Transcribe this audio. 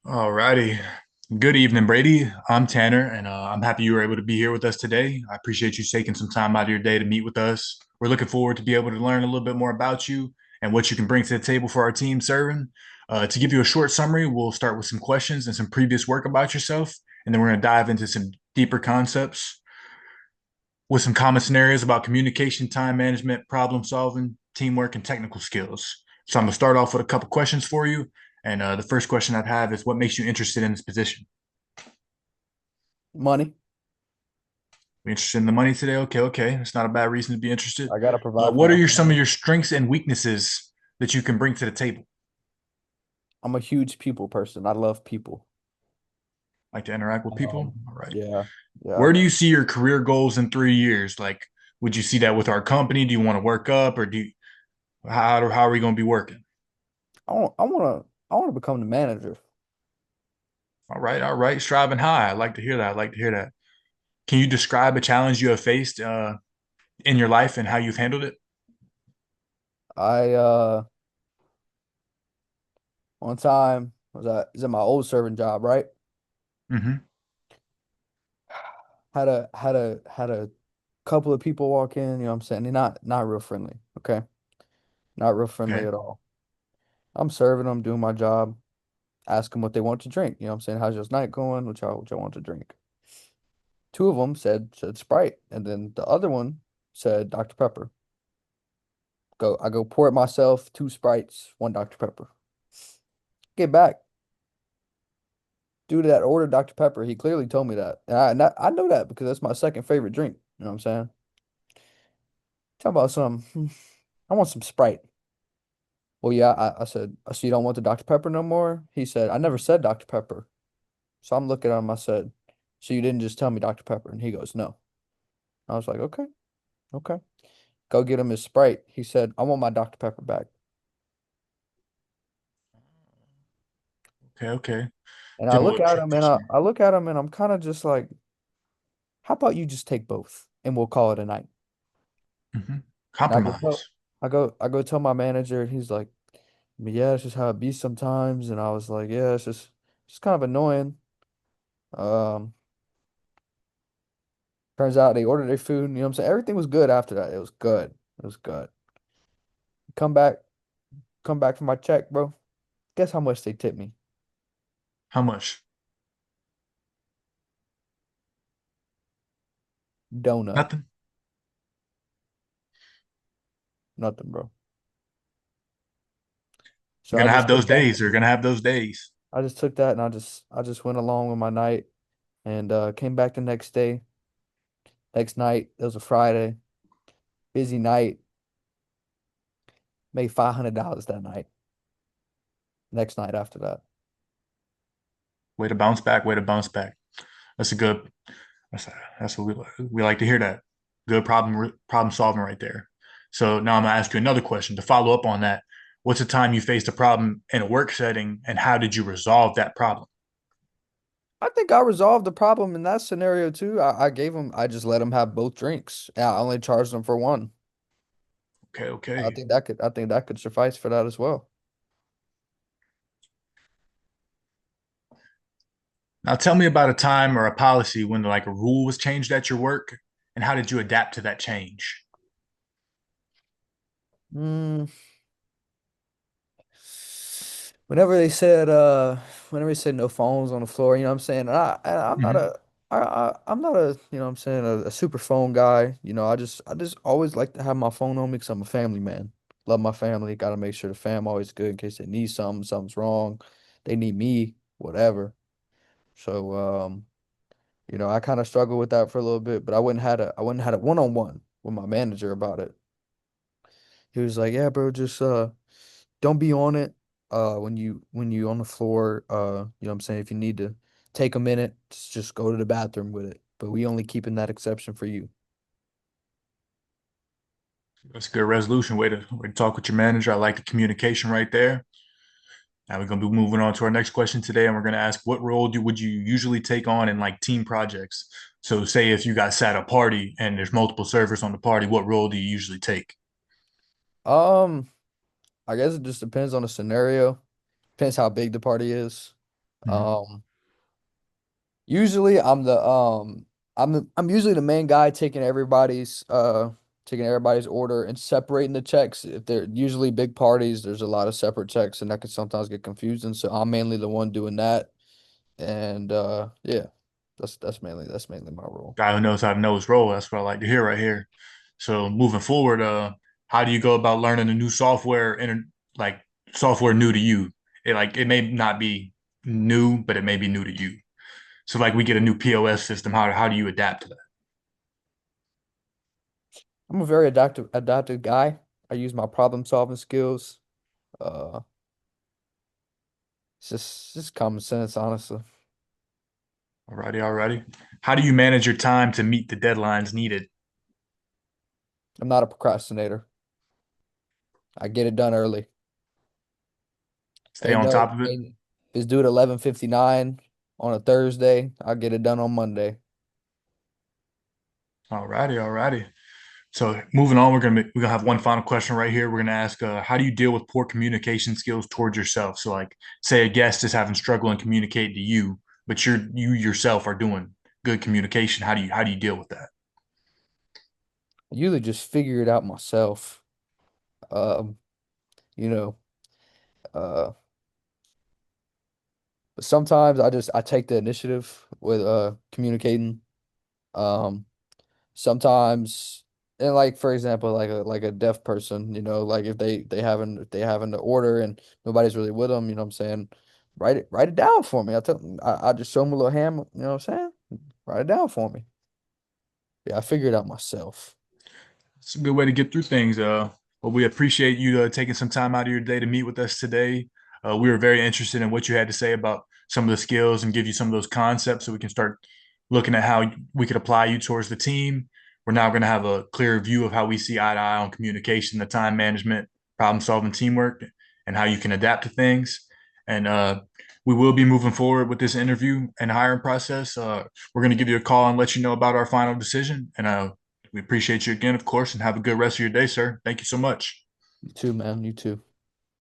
Alrighty. Good evening, Brady. I'm Tanner, and I'm happy you were able to be here with us today. I appreciate you taking some time out of your day to meet with us. We're looking forward to be able to learn a little bit more about you and what you can bring to the table for our team serving. To give you a short summary, we'll start with some questions and some previous work about yourself, and then we're going to dive into some deeper concepts with some common scenarios about communication, time management, problem solving, teamwork, and technical skills. So I'm going to start off with a couple questions for you. And the first question I'd have is what makes you interested in this position? Money. You're interested in the money today? Okay, okay. That's not a bad reason to be interested. I gotta provide for What are my some of family. your strengths and weaknesses that you can bring to the table? I'm a huge people person. I love people. Like to interact with people? All right. Yeah, yeah. Where do you see your career goals in 3 years? Like, would you see that with our company? Do you want to work up, or how are we going to be working? I wanna become the manager. All right. Striving high. I'd like to hear that. I'd like to hear that. Can you describe a challenge you have faced in your life and how you've handled it? I One time was at my old serving job, right? Mm-hmm. Had a couple of people walk in, you know what I'm saying? They're not real friendly, okay? Not real friendly Okay. at all. I'm serving them, doing my job, ask them what they want to drink. You know what I'm saying? How's your night going? What y'all want to drink? Two of them said Sprite, and then the other one said Dr. Pepper. I go pour it myself, two Sprites, one Dr. Pepper. Get back. Due to that order, Dr. Pepper, he clearly told me that. I know that because that's my second favorite drink. You know what I'm saying? Talk about some, I want some Sprite. Well, yeah, I said, so you don't want the Dr. Pepper no more? He said, I never said Dr. Pepper. So I'm looking at him, I said, so you didn't just tell me Dr. Pepper? And he goes, no. I was like, okay, okay. Go get him his Sprite. He said, I want my Dr. Pepper back. Okay. Okay. And I Doing a look little at him and transitioning. I look at him and I'm kind of just like, how about you just take both and we'll call it a night? Mm-hmm. And Compromise. I go tell my manager and he's like, yeah, it's just how it be sometimes. And I was like, yeah, it's kind of annoying. Um, Turns out they ordered their food, you know what I'm saying? Everything was good after that. It was good. It was good. Come back, come back for my check, bro. Guess how much they tipped me? How much? Donut. Nothing. Nothing, bro. So You're gonna have those days. You're gonna have those days. I just took that and I just went along with my night and came back the next day. Next night, it was a Friday, busy night, made $500 that night. Next night after that. Way to bounce back. Way to bounce back. That's a good. That's that's what we like to hear. That good problem solving right there. So now I'm gonna ask you another question to follow up on that. What's the time you faced a problem in a work setting, and how did you resolve that problem? I think I resolved the problem in that scenario too. I just let him have both drinks. Yeah, I only charged him for one. Okay, okay. I think that could suffice for that as well. Now tell me about a time or a policy when like a rule was changed at your work, and how did you adapt to that change? Mm, whenever they said no phones on the floor, you know what I'm saying? I'm not Hmm. I'm not a, you know what I'm saying, a super phone guy. You know, I just always like to have my phone on me because I'm a family man. Love my family. Got to make sure the fam always good in case they need something, something's wrong, they need me, whatever. So, you know, I kind of struggled with that for a little bit, but I wouldn't had a one-on-one with my manager about it. He was like, "Yeah, bro, just don't be on it when you on the floor, you know what I'm saying, if you need to take a minute, just go to the bathroom with it. But we only keeping that exception for you." That's a good resolution. Way to talk with your manager. I like the communication right there. Now we're gonna be moving on to our next question today, and we're gonna ask what role would you usually take on in like team projects? So, say if you guys sat a party and there's multiple servers on the party, what role do you usually take? Um, I guess it just depends on the scenario. Depends how big the party is. Mhm. Um, Usually I'm usually the main guy taking everybody's order and separating the checks. If they're usually big parties, there's a lot of separate checks and that can sometimes get confusing. So I'm mainly the one doing that. And yeah, that's mainly my role. Guy who knows how to know his role. That's what I like to hear right here. So moving forward, how do you go about learning a new software and like software new to you? It may not be new, but it may be new to you. So like we get a new POS system. How do you adapt to that? I'm a very adaptive guy. I use my problem solving skills. Uh it's just common sense, honestly. Alrighty, alrighty. How do you manage your time to meet the deadlines needed? I'm not a procrastinator. I get it done early. Stay Hey, on no, top of it. hey, if it's due at 11:59 on a Thursday, I'll get it done on Monday. Alrighty, alrighty. So moving on, we're gonna have one final question right here. We're gonna ask, how do you deal with poor communication skills towards yourself? So, like, say a guest is having struggle in communicating to you, but you yourself are doing good communication. How do you deal with that? I usually just figure it out myself. Um, you know, uh, but sometimes I take the initiative with communicating. Um, Sometimes, and like for example, like a deaf person, like if they having the order and nobody's really with them, what I'm saying, write it down for me. I just show them a little hand, what I'm saying, write it down for me. Yeah, I figured it out myself. It's a good way to get through things. But we appreciate you taking some time out of your day to meet with us today. We were very interested in what you had to say about some of the skills and give you some of those concepts so we can start looking at how we could apply you towards the team. We're now going to have a clear view of how we see eye to eye on communication, the time management, problem solving, teamwork, and how you can adapt to things. And we will be moving forward with this interview and hiring process. We're going to give you a call and let you know about our final decision. And we appreciate you again, of course, and have a good rest of your day, sir. Thank you so much. You too, man. You too.